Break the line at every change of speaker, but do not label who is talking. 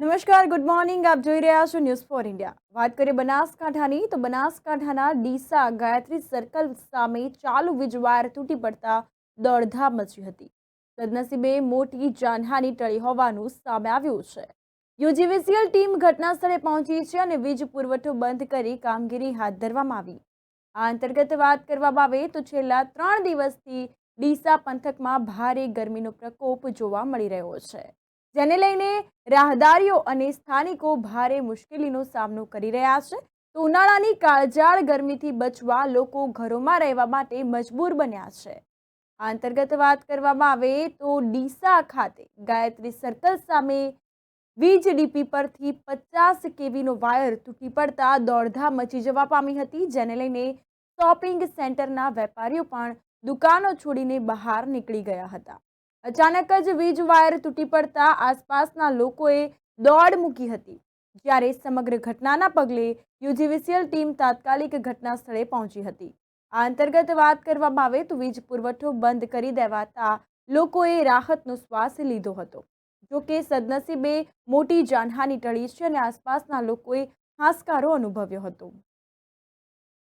નમસ્કાર, good morning. આપ જોઈ રહ્યા છો ન્યૂઝ ફોર ઇન્ડિયા. વાત કરીએ બનાસકાંઠાની તો બનાસકાંઠાના ડીસા ગાયત્રી સર્કલ સામે ચાલુ વીજવાયર તૂટી પડતા દોડધામ મચી હતી. સદનસીબે મોટી જાનહાની ટળી હોવાનું સામે આવ્યું છે. યુજીવીસીએલ ટીમ ઘટના સ્થળે પહોંચી છે અને વીજ પુરવઠો બંધ કરી કામગીરી હાથ ધરવામાં આવી. આ અંતર્ગત વાત કરવામાં આવે તો છેલ્લા 3 દિવસથી ડીસા પંથકમાં ભારે ગરમીનો પ્રકોપ જોવા મળી રહ્યો છે, જેને લઈને રાહદારીઓ અને સ્થાનિકો ભારે મુશ્કેલીનો સામનો કરી રહ્યા છે. તો ઉનાળાની કાળઝાળ ગરમીથી બચવા લોકો ઘરોમાં રહેવા માટે મજબૂર બન્યા છે. આ અંતર્ગત વાત કરવામાં આવે તો ડીસા ખાતે ગાયત્રી સર્કલ સામે વીજ ડીપી પરથી 50 કેવીનો વાયર તૂટી પડતા દોડધામ મચી જવા પામી હતી, જેને લઈને શોપિંગ સેન્ટરના વેપારીઓ પણ દુકાનો છોડીને બહાર નીકળી ગયા હતા. અચાનક જ વીજ વાયર તૂટી પડતા આસપાસના લોકોએ દોડ મૂકી હતી, જ્યારે સમગ્ર ઘટનાના પગલે યુજીવીસીએલ ટીમ તાત્કાલિક ઘટના સ્થળે પહોંચી હતી. આ અંતર્ગત વાત કરવામાં આવે તો વીજ પુરવઠો બંધ કરી દેવાતા લોકોએ રાહતનો શ્વાસ લીધો હતો. જોકે સદનસીબે મોટી જાનહાની ટળી છે અને આસપાસના લોકોએ હાશકારો અનુભવ્યો હતો.